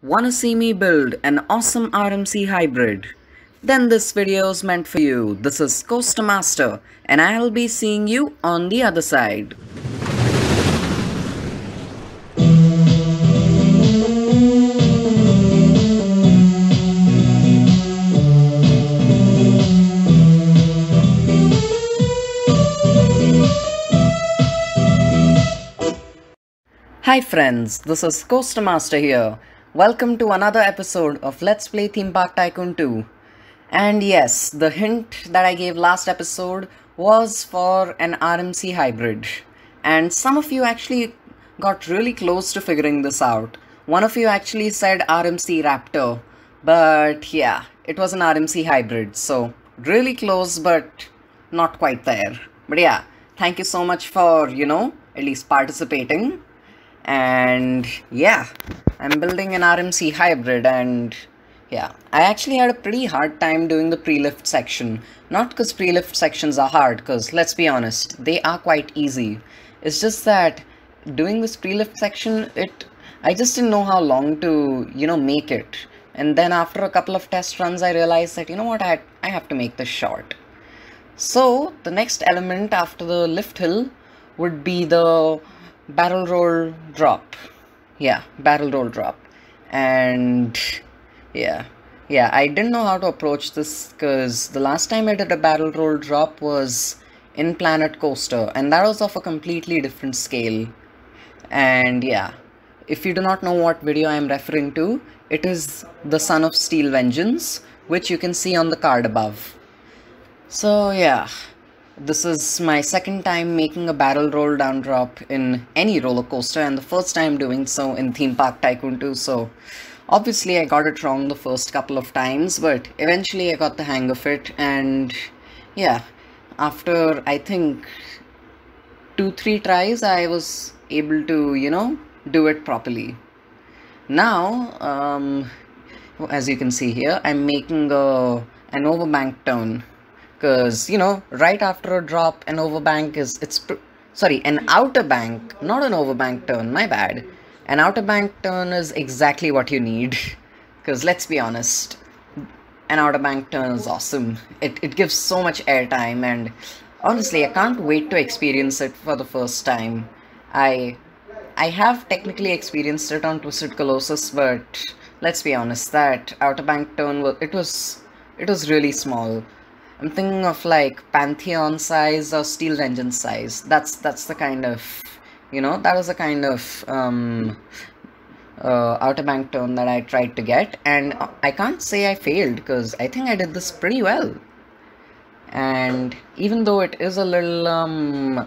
Wanna see me build an awesome RMC Hybrid? Then this video is meant for you. This is Coaster Master and I'll be seeing you on the other side. Hi friends, this is Coaster Master here. Welcome to another episode of Let's Play Theme Park Tycoon 2. And yes, the hint that I gave last episode was for an RMC Hybrid. And some of you actually got really close to figuring this out. One of you actually said RMC Raptor. But yeah, it was an RMC Hybrid. So really close but not quite there. But yeah, thank you so much for, at least participating. And yeah, I'm building an RMC Hybrid and yeah, I actually had a pretty hard time doing the pre-lift section. Not because pre-lift sections are hard, because let's be honest, they are quite easy. It's just that doing this pre-lift section, I just didn't know how long to, make it. And then after a couple of test runs, I realized that, I have to make this short. So the next element after the lift hill would be the barrel roll drop. Yeah, barrel roll drop. And yeah, I didn't know how to approach this because the last time I did a barrel roll drop was in Planet Coaster and that was of a completely different scale. And yeah, if you do not know what video I am referring to, it is the Son of Steel Vengeance, which you can see on the card above. So yeah, this is my second time making a barrel roll down drop in any roller coaster and the first time doing so in Theme Park Tycoon 2, so obviously I got it wrong the first couple of times, but eventually I got the hang of it. And yeah, after I think 2-3 tries I was able to, do it properly. Now, as you can see here, I'm making an overbank turn. Because, right after a drop, an overbank is, an outer bank, not an overbank turn, my bad. An outer bank turn is exactly what you need. Because let's be honest, an outer bank turn is awesome. It gives so much airtime and honestly, I can't wait to experience it for the first time. I have technically experienced it on Twisted Colossus, but let's be honest, that outer bank turn, it was really small. I'm thinking of like Pantheon size or Steel Vengeance size. That's the kind of, that was the kind of outer bank turn that I tried to get. And I can't say I failed because I think I did this pretty well. And even though it is a little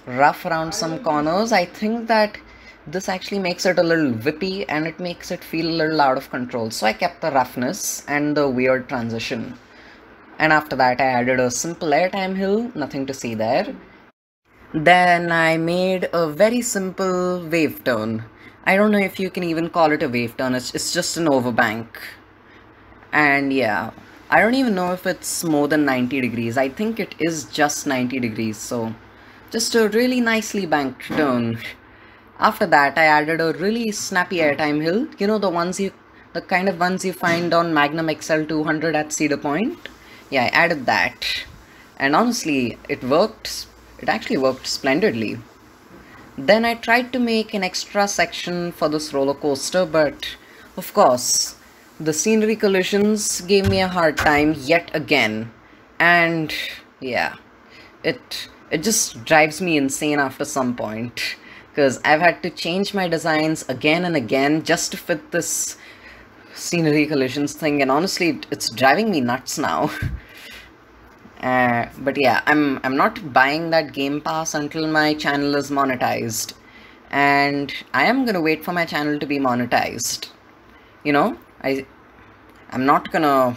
rough around some corners, I think that this actually makes it a little whippy and it makes it feel a little out of control. So I kept the roughness and the weird transition. And after that I added a simple airtime hill, nothing to see there. Then I made a very simple wave turn. I don't know if you can even call it a wave turn, it's just an overbank. And yeah, I don't even know if it's more than 90 degrees. I think it is just 90 degrees, so just a really nicely banked turn. After that I added a really snappy airtime hill, the kind of ones you find on Magnum XL 200 at Cedar Point. Yeah, I added that, and honestly, it worked. It actually worked splendidly. Then I tried to make an extra section for this roller coaster, but of course, the scenery collisions gave me a hard time yet again. And yeah, it just drives me insane after some point, because I've had to change my designs again and again just to fit this scenery collisions thing, and honestly it's driving me nuts now. But yeah, I'm not buying that Game Pass until my channel is monetized, and I am gonna wait for my channel to be monetized. I'm not gonna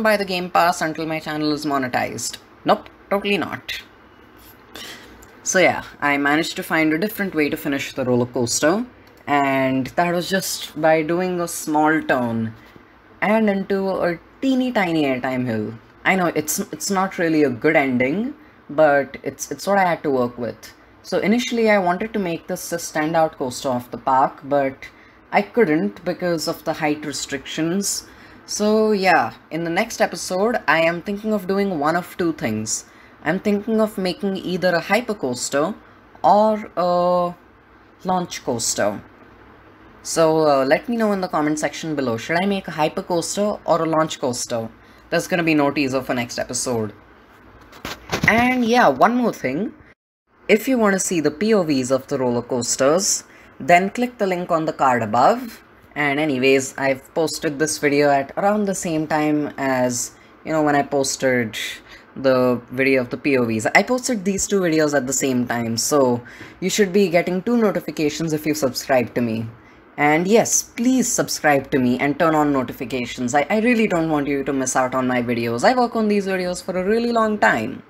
buy the Game Pass until my channel is monetized. Nope, totally not. So yeah, I managed to find a different way to finish the roller coaster. And that was just by doing a small turn and into a teeny tiny airtime hill. I know it's not really a good ending, but it's what I had to work with. So initially I wanted to make this a standout coaster of the park, but I couldn't because of the height restrictions. So yeah, in the next episode, I am thinking of doing one of two things. I'm thinking of making either a hypercoaster or a launch coaster. So let me know in the comment section below. Should I make a hypercoaster or a launch coaster? There's gonna be no teaser for next episode. And yeah, one more thing. If you want to see the POVs of the roller coasters, then click the link on the card above. And anyways, I've posted this video at around the same time as, when I posted the video of the POVs. I posted these two videos at the same time, so you should be getting 2 notifications if you subscribe to me. And yes, please subscribe to me and turn on notifications. I really don't want you to miss out on my videos. I work on these videos for a really long time,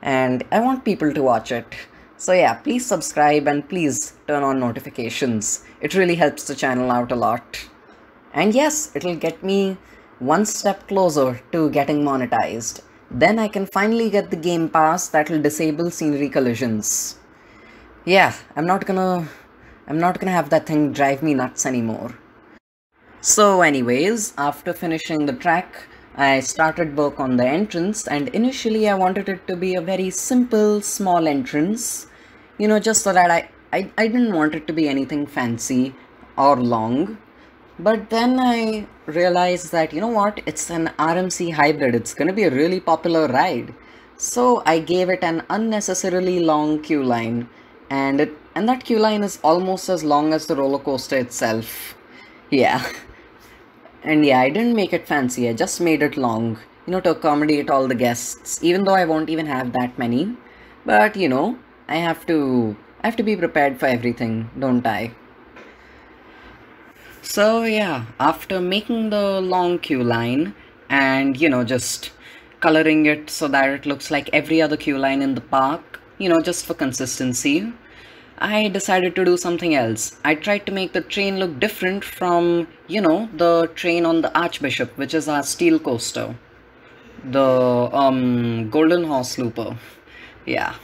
and I want people to watch it. So yeah, please subscribe and please turn on notifications. It really helps the channel out a lot. And yes, it'll get me one step closer to getting monetized. Then I can finally get the game pass that will disable scenery collisions. Yeah, I'm not gonna have that thing drive me nuts anymore. So anyways, after finishing the track, I started work on the entrance, and initially I wanted it to be a very simple, small entrance, just so that I didn't want it to be anything fancy or long. But then I realized that, it's an RMC Hybrid, it's gonna be a really popular ride. So I gave it an unnecessarily long queue line, and that queue line is almost as long as the roller coaster itself. Yeah. And yeah, I didn't make it fancy, I just made it long, to accommodate all the guests, even though I won't even have that many. But, I have to be prepared for everything, don't I? So yeah, after making the long queue line and, just coloring it so that it looks like every other queue line in the park, just for consistency, I decided to do something else. I tried to make the train look different from, the train on the Archbishop, which is our steel coaster. The, Golden Horse Looper. Yeah,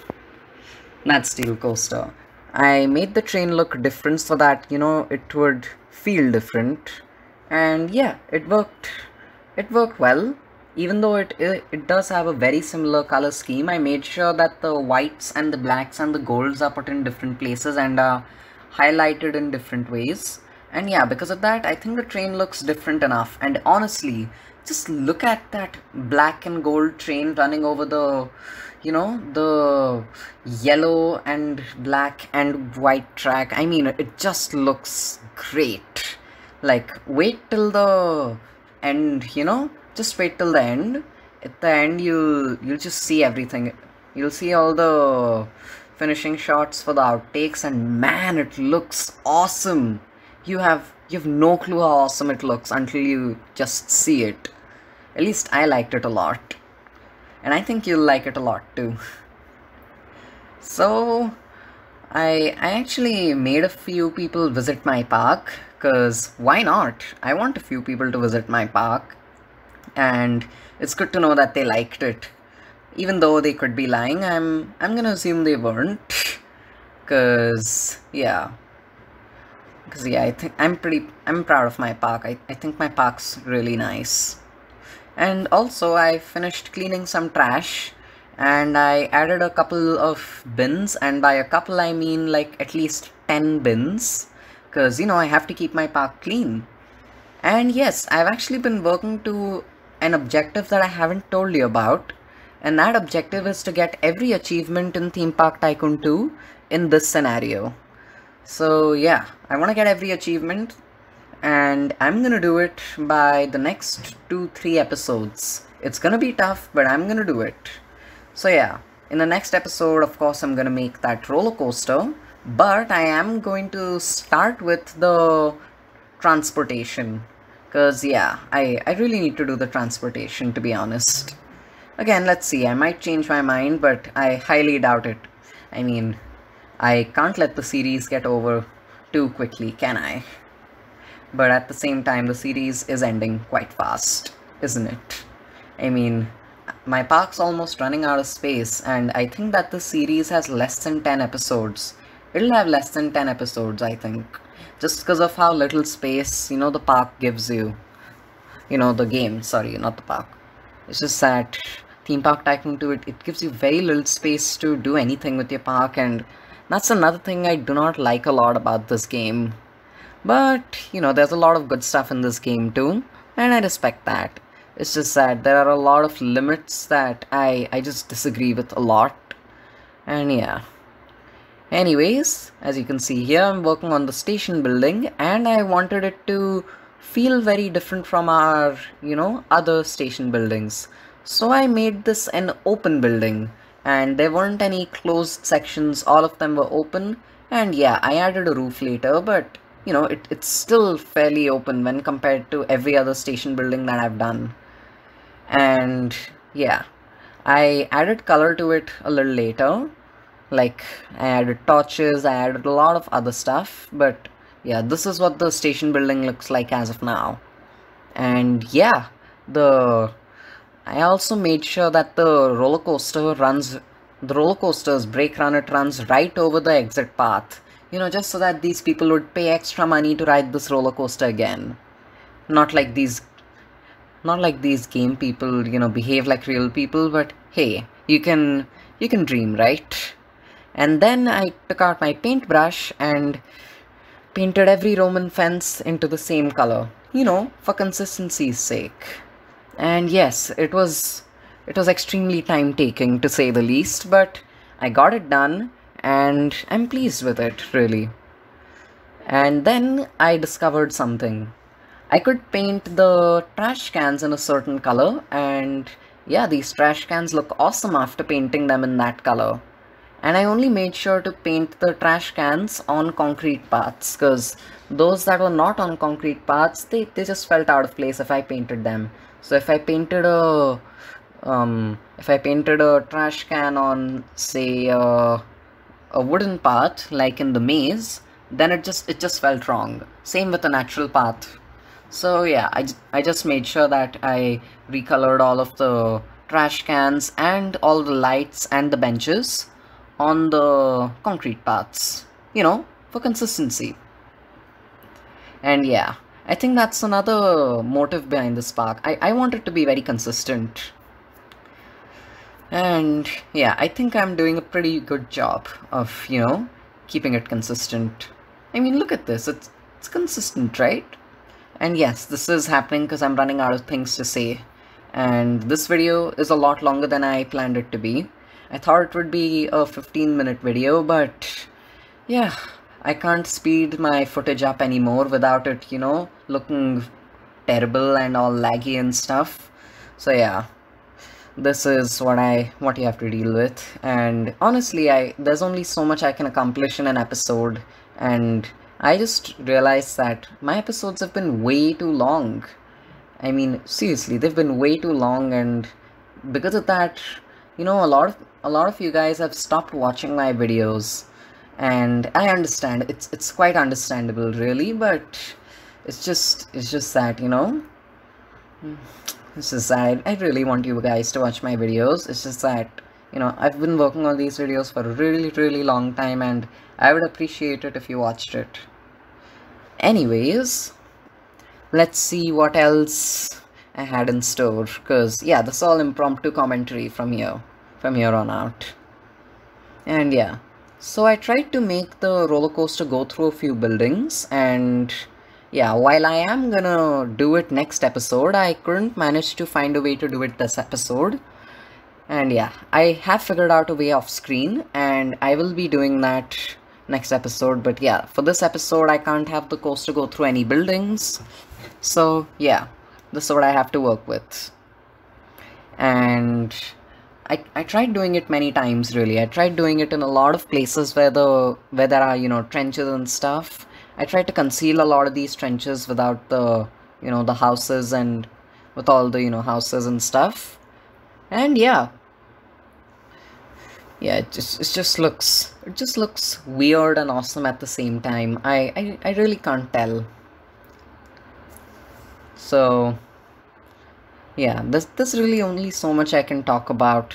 that steel coaster. I made the train look different so that, it would feel different. And yeah, it worked. It worked well. Even though it does have a very similar color scheme, I made sure that the whites and the blacks and the golds are put in different places and are highlighted in different ways. And yeah, because of that, I think the train looks different enough. And honestly, just look at that black and gold train running over the, the yellow and black and white track. I mean, it just looks great. Like, wait till the end, just wait till the end. At the end, you'll just see everything. You'll see all the finishing shots for the outtakes, and man, it looks awesome. You have no clue how awesome it looks until you just see it. At least I liked it a lot, and I think you'll like it a lot too. So I actually made a few people visit my park, cause why not? I want a few people to visit my park. And it's good to know that they liked it, even though they could be lying. I'm gonna assume they weren't, cause yeah, I think I'm proud of my park. I think my park's really nice. And also I finished cleaning some trash, and I added a couple of bins, and by a couple I mean like at least 10 bins, cause I have to keep my park clean. And yes, I've actually been working to an objective that I haven't told you about, and that objective is to get every achievement in Theme Park Tycoon 2 in this scenario. So yeah, I want to get every achievement, and I'm gonna do it by the next 2-3 episodes. It's gonna be tough, but I'm gonna do it. So yeah, in the next episode, of course, I'm gonna make that roller coaster, but I am going to start with the transportation. Because, yeah, I really need to do the transportation, to be honest. Again, let's see, I might change my mind, but I highly doubt it. I mean, I can't let the series get over too quickly, can I? But at the same time, the series is ending quite fast, isn't it? I mean, my park's almost running out of space, and I think that the series has less than 10 episodes. It'll have less than 10 episodes, I think. Just because of how little space, the park gives you. The game, sorry, not the park. It's just that Theme Park Tycoon 2, it gives you very little space to do anything with your park, and that's another thing I do not like a lot about this game. But, there's a lot of good stuff in this game too, and I respect that. It's just that there are a lot of limits that I just disagree with a lot. And yeah. Anyways, as you can see here, I'm working on the station building, and I wanted it to feel very different from our, other station buildings. So I made this an open building, and there weren't any closed sections, all of them were open. And yeah, I added a roof later, but it's still fairly open when compared to every other station building that I've done. And yeah, I added color to it a little later. Like, I added torches, I added a lot of other stuff, but yeah, this is what the station building looks like as of now. And yeah, I also made sure that the roller coaster's brake run, it runs right over the exit path. Just so that these people would pay extra money to ride this roller coaster again. Not like these game people, behave like real people, but hey, you can dream, right? And then I took out my paintbrush and painted every Roman fence into the same color, for consistency's sake. And yes, it was extremely time-taking, to say the least, but I got it done, and I'm pleased with it, really. And then I discovered something. I could paint the trash cans in a certain color, and yeah, these trash cans look awesome after painting them in that color. And I only made sure to paint the trash cans on concrete paths, because those that were not on concrete paths, they just felt out of place if I painted them. So if I painted a trash can on, say, a wooden path, like in the maze, then it just felt wrong. Same with a natural path. So yeah, I just made sure that I recolored all of the trash cans and all the lights and the benches on the concrete paths, for consistency. And yeah, I think that's another motive behind this park. I want it to be very consistent. And yeah, I think I'm doing a pretty good job of, keeping it consistent. I mean, look at this, it's consistent, right? And yes, this is happening because I'm running out of things to say. And this video is a lot longer than I planned it to be. I thought it would be a 15-minute video, but yeah, I can't speed my footage up anymore without it, looking terrible and all laggy and stuff. So yeah, this is what you have to deal with. And honestly, there's only so much I can accomplish in an episode, and I just realized that my episodes have been way too long. I mean, seriously, they've been way too long, and because of that, a lot of you guys have stopped watching my videos, and I understand. It's quite understandable, really, but it's just that, it's just that I really want you guys to watch my videos. It's just that, I've been working on these videos for a really, really long time, and I would appreciate it if you watched it. Anyways, let's see what else I had in store, because yeah, this is all impromptu commentary from here on out. And yeah, so I tried to make the roller coaster go through a few buildings, and yeah, while I am gonna do it next episode, I couldn't manage to find a way to do it this episode. And yeah, I have figured out a way off screen, and I will be doing that next episode. But yeah, for this episode, I can't have the coaster go through any buildings. So yeah, this is what I have to work with. And I tried doing it many times, really. I tried doing it in a lot of places where there are, trenches and stuff. I tried to conceal a lot of these trenches without the, the houses, and with all the, houses and stuff. And yeah, it just looks weird and awesome at the same time. I really can't tell. So yeah, there's really only so much I can talk about,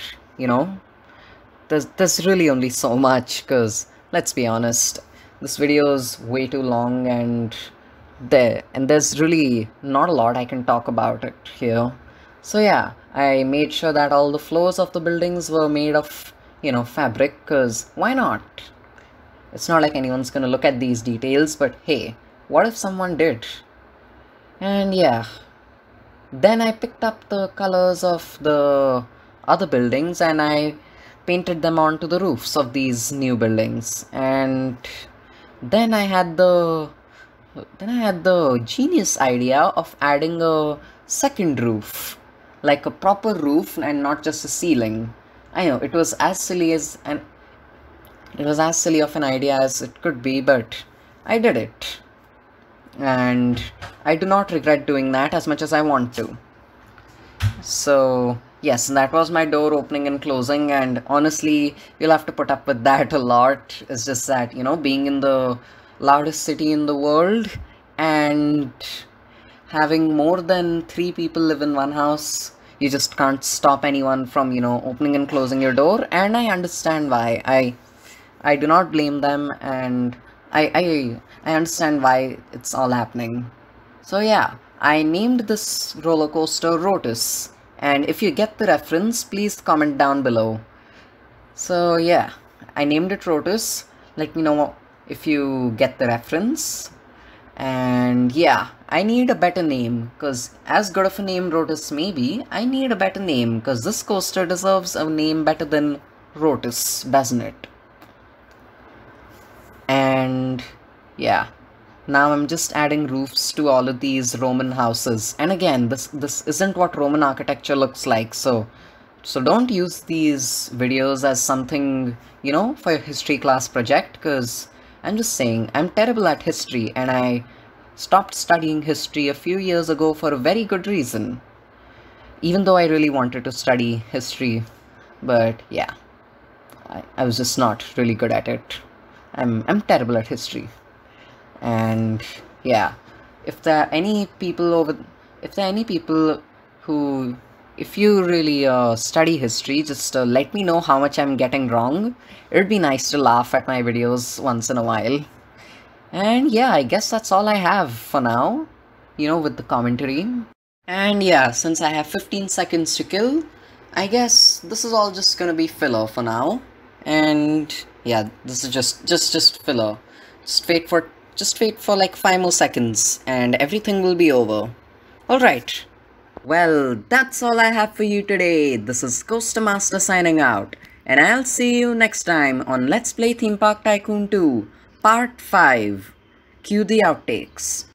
there's really only so much, because let's be honest, this video is way too long, and there's really not a lot I can talk about it here. So yeah, I made sure that all the floors of the buildings were made of, fabric, because why not? It's not like anyone's gonna look at these details, but hey, what if someone did? And yeah, then I picked up the colors of the other buildings and I painted them onto the roofs of these new buildings. And then I had the genius idea of adding a second roof, like a proper roof and not just a ceiling. I know it was as silly of an idea as it could be, but I did it. And I do not regret doing that as much as I want to. So yes, that was my door opening and closing, and honestly, you'll have to put up with that a lot. It's just that, being in the loudest city in the world and having more than 3 people live in one house, you just can't stop anyone from, opening and closing your door, and I understand why. I do not blame them, and I understand why it's all happening. So yeah, I named this roller coaster Rotus, and if you get the reference, please comment down below. So yeah, I named it Rotus. Let me know if you get the reference. And yeah, I need a better name, because as good of a name Rotus may be, I need a better name, because this coaster deserves a name better than Rotus, doesn't it? And yeah, now I'm just adding roofs to all of these Roman houses. And again, this isn't what Roman architecture looks like, so don't use these videos as something, for your history class project, because I'm just saying, I'm terrible at history, and I stopped studying history a few years ago for a very good reason. Even though I really wanted to study history, but yeah, I was just not really good at it. I'm terrible at history. And yeah, if there are any people who, if you really study history, just let me know how much I'm getting wrong. It'd be nice to laugh at my videos once in a while. And yeah, I guess that's all I have for now, with the commentary. And yeah, since I have 15 seconds to kill, I guess this is all just gonna be filler for now. And yeah, this is just filler. Just wait for like 5 more seconds and everything will be over. Alright. Well, that's all I have for you today. This is Coaster Master signing out. And I'll see you next time on Let's Play Theme Park Tycoon 2, Part 5. Cue the outtakes.